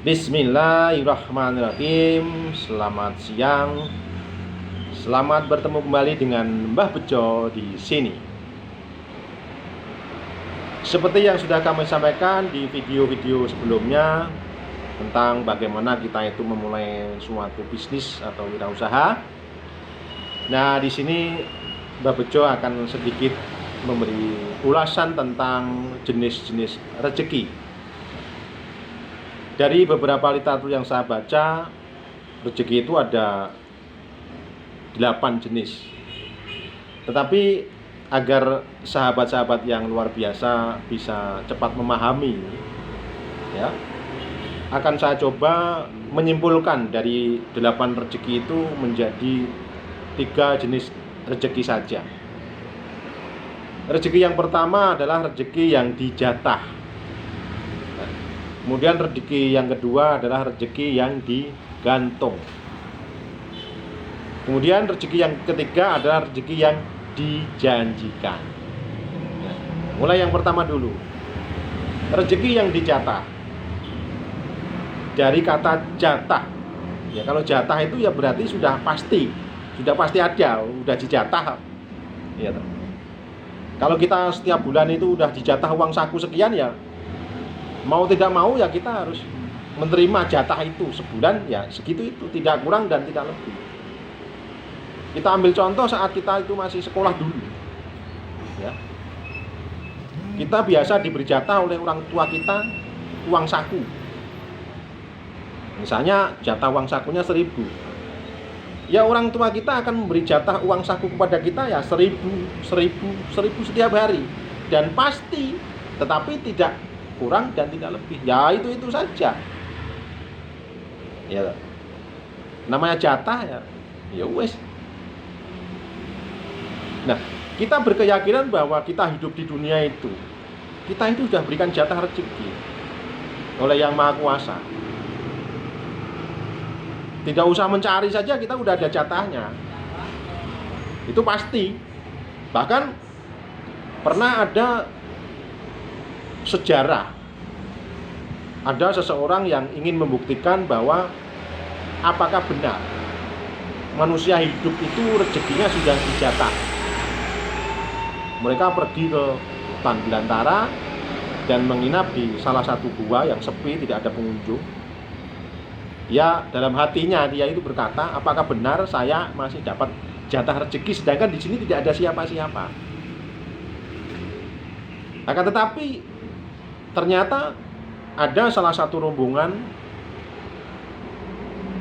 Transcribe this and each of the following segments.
Bismillahirrahmanirrahim. Selamat siang. Selamat bertemu kembali dengan Mbah Bejo di sini. Seperti yang sudah kami sampaikan di video-video sebelumnya tentang bagaimana kita itu memulai suatu bisnis atau wirausaha. Nah, di sini Mbah Bejo akan sedikit memberi ulasan tentang jenis-jenis rezeki. Dari beberapa literatur yang saya baca, rezeki itu ada 8 jenis. Tetapi agar sahabat-sahabat yang luar biasa bisa cepat memahami, ya, akan saya coba menyimpulkan dari 8 rezeki itu menjadi 3 jenis rezeki saja. Rezeki yang pertama adalah rezeki yang dijatah. Kemudian rezeki yang kedua adalah rezeki yang digantung. Kemudian rezeki yang ketiga adalah rezeki yang dijanjikan. Mulai yang pertama dulu. Rezeki yang dijatah. Dari kata jatah. Ya, kalau jatah itu ya berarti sudah pasti ada, sudah dijatah. Ya. Kalau kita setiap bulan itu udah dijatah uang saku sekian, ya mau tidak mau ya kita harus menerima jatah itu sebulan, ya segitu itu, tidak kurang dan tidak lebih. Kita ambil contoh saat kita itu masih sekolah dulu, ya. Kita biasa diberi jatah oleh orang tua kita uang saku. Misalnya jatah uang sakunya 1.000. Ya orang tua kita akan memberi jatah uang saku kepada kita ya 1.000 setiap hari. Dan pasti, tetapi tidak kurang dan tidak lebih. Ya itu saja. Ya. Namanya jatah ya. Ya wes. Nah, kita berkeyakinan bahwa kita hidup di dunia itu, kita itu sudah berikan jatah rezeki oleh Yang Maha Kuasa. Tidak usah mencari saja, kita udah ada jatahnya. Itu pasti. Bahkan pernah ada sejarah, ada seseorang yang ingin membuktikan bahwa apakah benar manusia hidup itu rezekinya sudah dijatah. Mereka pergi ke hutan belantara dan menginap di salah satu gua yang sepi, tidak ada pengunjung. Ya, dalam hatinya dia itu berkata, apakah benar saya masih dapat jatah rezeki sedangkan di sini tidak ada siapa-siapa. Akan tetapi ternyata ada salah satu rombongan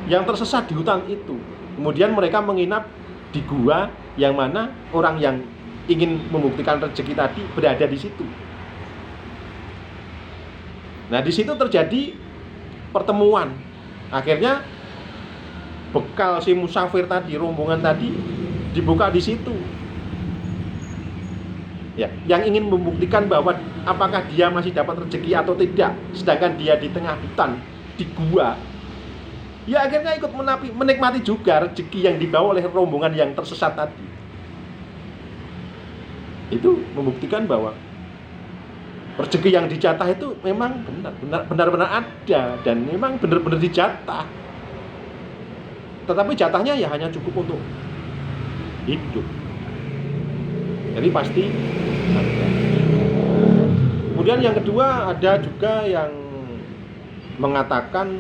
yang tersesat di hutan itu. Kemudian mereka menginap di gua yang mana orang yang ingin membuktikan rezeki tadi berada di situ. Nah, di situ terjadi pertemuan. Akhirnya bekal si musafir tadi, rombongan tadi dibuka di situ. Ya, yang ingin membuktikan bahwa apakah dia masih dapat rezeki atau tidak, sedangkan dia di tengah hutan, di gua. Ya akhirnya ikut menikmati juga rezeki yang dibawa oleh rombongan yang tersesat tadi. Itu membuktikan bahwa rezeki yang dijatah itu memang benar-benar ada dan memang benar-benar dijatah. Tetapi jatahnya ya hanya cukup untuk hidup. Jadi pasti ada. Kemudian yang kedua, ada juga yang mengatakan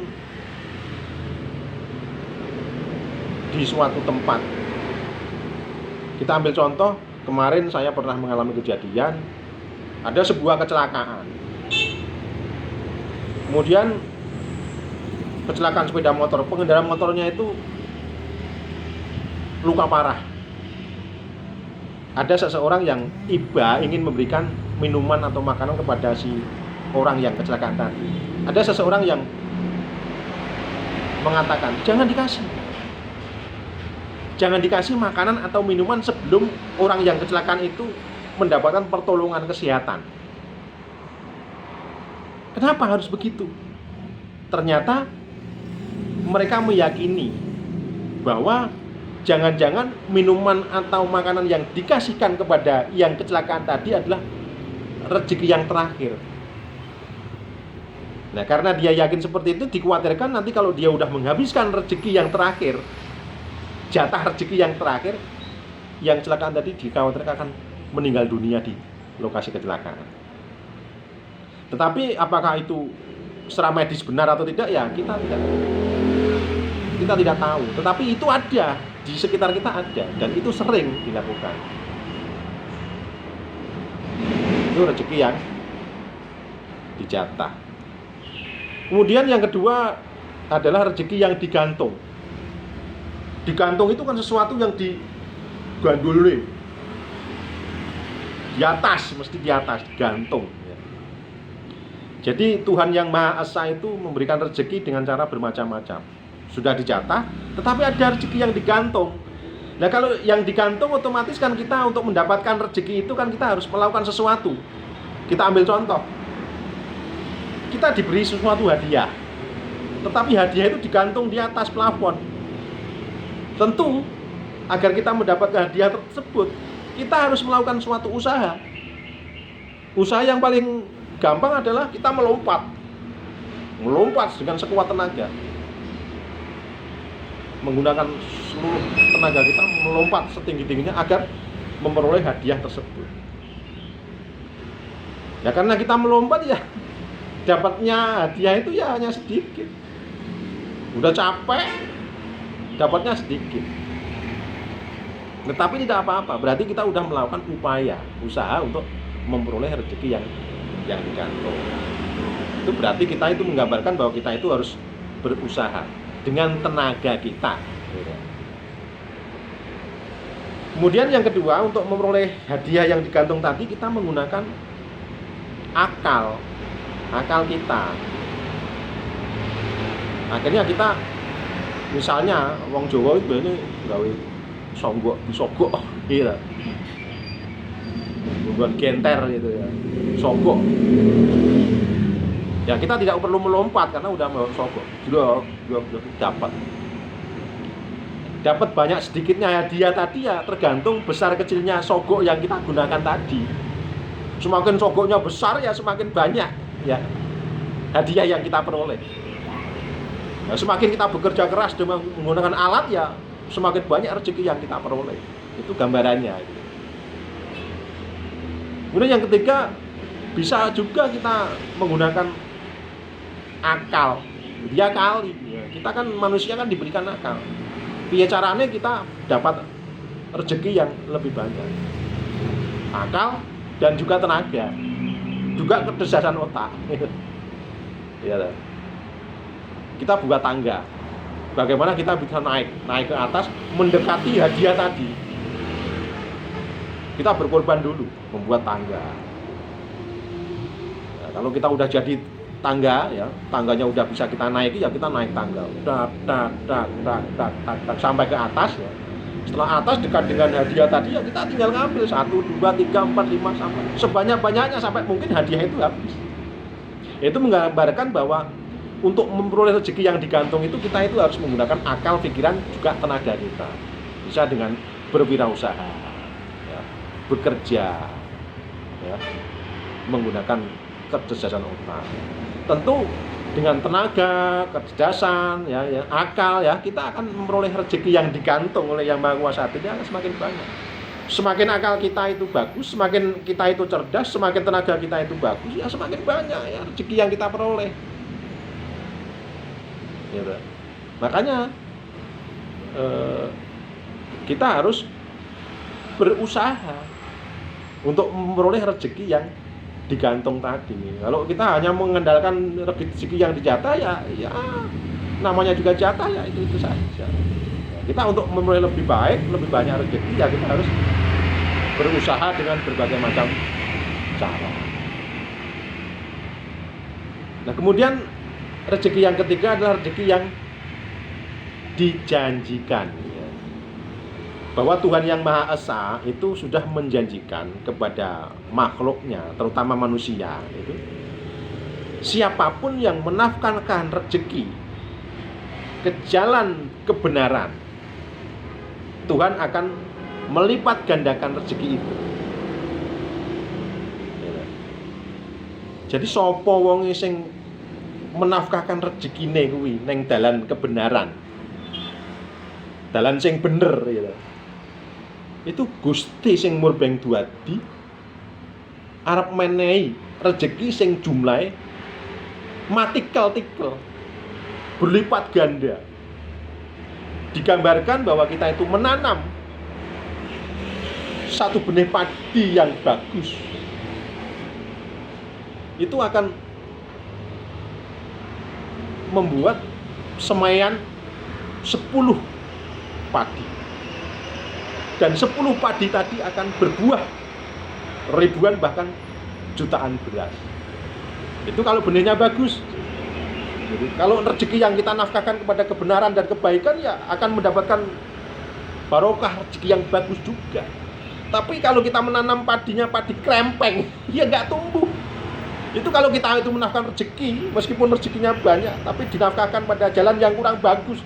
di suatu tempat. Kita ambil contoh, kemarin saya pernah mengalami kejadian, ada sebuah kecelakaan. Kemudian kecelakaan sepeda motor, pengendara motornya itu luka parah. Ada seseorang yang ingin memberikan minuman atau makanan kepada si orang yang kecelakaan tadi. Ada seseorang yang mengatakan, jangan dikasih makanan atau minuman sebelum orang yang kecelakaan itu mendapatkan pertolongan kesehatan. Kenapa harus begitu? Ternyata mereka meyakini bahwa jangan-jangan minuman atau makanan yang dikasihkan kepada yang kecelakaan tadi adalah rezeki yang terakhir. Nah, karena dia yakin seperti itu, dikhawatirkan nanti kalau dia udah menghabiskan rezeki yang terakhir, jatah rezeki yang terakhir, yang kecelakaan tadi dikhawatirkan akan meninggal dunia di lokasi kecelakaan. Tetapi apakah itu secara medis benar atau tidak, ya kita tidak tahu. Tetapi itu ada di sekitar kita, ada, dan itu sering dilakukan. Itu rezeki yang dijatah. Kemudian yang kedua adalah rezeki yang digantung. Digantung itu kan sesuatu yang diganduli di atas, mesti di atas, digantung. Jadi Tuhan yang Maha Esa itu memberikan rezeki dengan cara bermacam-macam. Sudah dijatah, tetapi ada rezeki yang digantung. Nah, kalau yang digantung otomatis kan kita untuk mendapatkan rezeki itu kan kita harus melakukan sesuatu. Kita ambil contoh. Kita diberi sesuatu hadiah, tetapi hadiah itu digantung di atas plafon. Tentu agar kita mendapatkan hadiah tersebut, kita harus melakukan suatu usaha. Usaha yang paling gampang adalah kita melompat dengan sekuat tenaga, menggunakan seluruh tenaga kita, melompat setinggi-tingginya agar memperoleh hadiah tersebut. Ya karena kita melompat, ya dapatnya hadiah itu ya hanya sedikit. Udah capek, dapatnya sedikit. Tetapi tidak apa-apa, berarti kita udah melakukan usaha untuk memperoleh rezeki yang digantung. Itu berarti kita itu menggambarkan bahwa kita itu harus berusaha dengan tenaga kita. Kemudian yang kedua, untuk memperoleh hadiah yang digantung tadi, kita menggunakan akal kita. Akhirnya kita, misalnya wong Jawa itu ini gawe disogok gitu. Bukan genter gitu ya. Sogok. Ya kita tidak perlu melompat karena udah mau sogok. Sudah dapat banyak sedikitnya hadiah tadi ya tergantung besar kecilnya sogok yang kita gunakan tadi. Semakin sogoknya besar ya semakin banyak ya hadiah yang kita peroleh. Nah, semakin kita bekerja keras dengan menggunakan alat ya semakin banyak rezeki yang kita peroleh. Itu gambarannya. Kemudian yang ketiga, bisa juga kita menggunakan akal. Dia kali. Kita kan manusia kan diberikan akal. Piye caranya kita dapat rezeki yang lebih banyak. Akal dan juga tenaga. Juga kecerdasan otak. Ya. Kita buat tangga. Bagaimana kita bisa naik ke atas, mendekati hadiah tadi. Kita berkorban dulu, membuat tangga. Nah, kalau kita udah jadi tangga, ya tangganya udah bisa kita naiki, ya kita naik tangga. Sampai ke atas. Ya. Setelah atas dekat dengan hadiah tadi, ya kita tinggal ngambil 1, 2, 3, 4, 5 sampai sebanyak-banyaknya sampai mungkin hadiah itu habis. Itu menggambarkan bahwa untuk memperoleh rezeki yang digantung itu kita itu harus menggunakan akal, pikiran, juga tenaga kita. Bisa dengan berwirausaha, ya, bekerja, ya, menggunakan kecerdasan otak. Tentu dengan tenaga, kecerdasan, ya, akal, ya, kita akan memperoleh rezeki yang digantung oleh Yang Maha Kuasa itu akan semakin banyak. Semakin akal kita itu bagus, semakin kita itu cerdas, semakin tenaga kita itu bagus, ya semakin banyak ya rezeki yang kita peroleh. Ya, makanya kita harus berusaha untuk memperoleh rezeki yang digantung tadi. Kalau kita hanya mengandalkan rezeki yang dijatah, ya namanya juga jatah, ya itu saja. Kita untuk memperoleh lebih baik, lebih banyak rezeki, ya kita harus berusaha dengan berbagai macam cara. Nah, kemudian rezeki yang ketiga adalah rezeki yang dijanjikan, ya. Bahwa Tuhan Yang Maha Esa itu sudah menjanjikan kepada makhluknya, terutama manusia, itu siapapun yang menafkahkan rezeki ke jalan kebenaran, Tuhan akan melipat gandakan rezeki itu. Jadi sapa wong sing menafkahkan rezekine kuwi ning dalan kebenaran. Dalan sing bener gitu. Itu Gusti sing murbeng duadi arep menehi rezeki sing jumlahe matikel-tikel berlipat ganda. Digambarkan bahwa kita itu menanam satu benih padi yang bagus, itu akan membuat semaian 10 padi. Dan 10 padi tadi akan berbuah ribuan bahkan jutaan beras. Itu kalau benihnya bagus. Jadi, kalau rezeki yang kita nafkahkan kepada kebenaran dan kebaikan, ya akan mendapatkan barokah rezeki yang bagus juga. Tapi kalau kita menanam padinya padi krempeng, ya nggak tumbuh. Itu kalau kita itu menafkahkan rezeki, meskipun rezekinya banyak, tapi dinafkahkan pada jalan yang kurang bagus.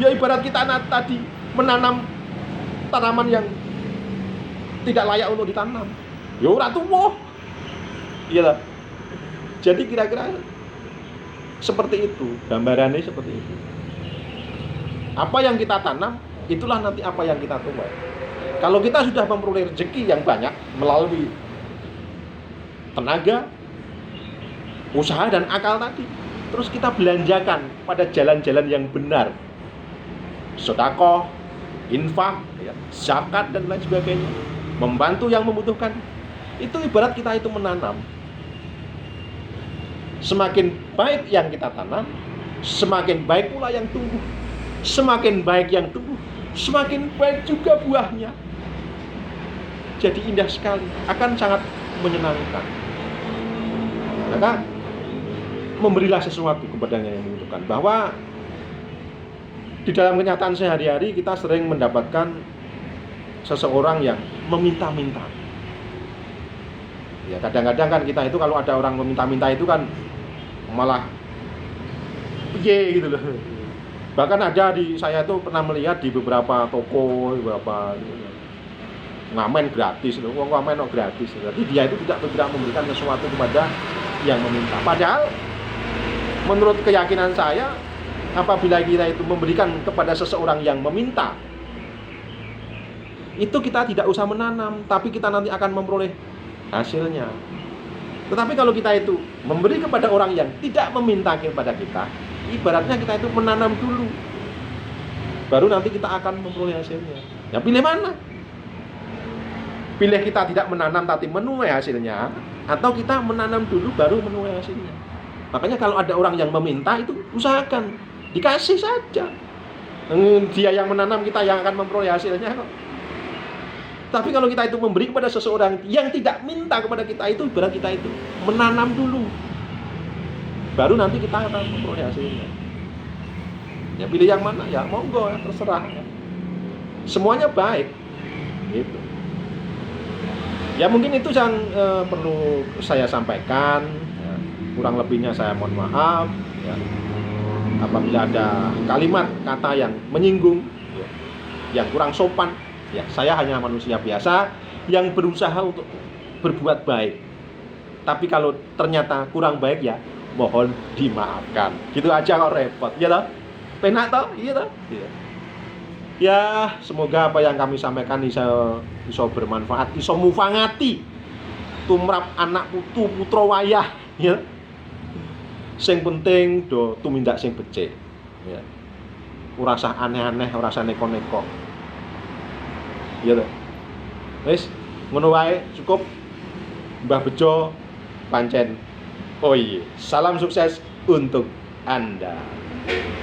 Ya ibarat kita tadi menanam tanaman yang tidak layak untuk ditanam. Ya ora tumbuh. Iya. Jadi kira-kira seperti itu, gambarannya seperti itu. Apa yang kita tanam, itulah nanti apa yang kita tuai. Kalau kita sudah memperoleh rezeki yang banyak melalui tenaga, usaha dan akal tadi, terus kita belanjakan pada jalan-jalan yang benar, sedekah, infak, zakat dan lain sebagainya, membantu yang membutuhkan. Itu ibarat kita itu menanam. Semakin baik yang kita tanam, semakin baik pula yang tumbuh. Semakin baik yang tumbuh, semakin baik juga buahnya. Jadi indah sekali, akan sangat menyenangkan. Maka memberilah sesuatu kepadanya yang membutuhkan. Bahwa di dalam kenyataan sehari-hari kita sering mendapatkan seseorang yang meminta-minta. Ya kadang-kadang kan kita itu kalau ada orang meminta-minta itu kan malah piye gitu loh. Bahkan ada di saya itu pernah melihat di beberapa toko, beberapa ngamen gratis, wong ngamen gratis. Jadi dia itu tidak memberikan sesuatu kepada yang meminta. Padahal menurut keyakinan saya, apabila kita itu memberikan kepada seseorang yang meminta, itu kita tidak usah menanam, tapi kita nanti akan memperoleh hasilnya. Tetapi kalau kita itu memberi kepada orang yang tidak meminta kepada kita, ibaratnya kita itu menanam dulu, baru nanti kita akan memperoleh hasilnya. Ya pilih mana? Pilih kita tidak menanam tapi menuai hasilnya, atau kita menanam dulu baru menuai hasilnya. Makanya kalau ada orang yang meminta itu usahakan dikasih saja. Dia yang menanam, kita yang akan memperoleh hasilnya kok. Tapi kalau kita itu memberi kepada seseorang yang tidak minta kepada kita, itu ibarat kita itu menanam dulu, baru nanti kita akan memperoleh hasilnya. Ya pilih yang mana? Ya monggo, terserah. Semuanya baik. Gitu. Ya mungkin itu yang perlu saya sampaikan. Ya, kurang lebihnya saya mohon maaf. Ya. Apabila ada kalimat kata yang menyinggung, ya, yang kurang sopan, ya saya hanya manusia biasa yang berusaha untuk berbuat baik. Tapi kalau ternyata kurang baik, ya mohon dimaafkan. Gitu aja kok repot, ya toh? Penak toh? Iya toh? Iya. Ya, semoga apa yang kami sampaikan iso bermanfaat, iso mufangati tumrap anak putu putra wayah, ya. Sing penting do tumindak sing becik, ya. Ora usah aneh-aneh, ora usah neko-neko. Ya toh. Wis, ngono wae cukup. Mbah Bejo pancen. Oh iya, salam sukses untuk Anda.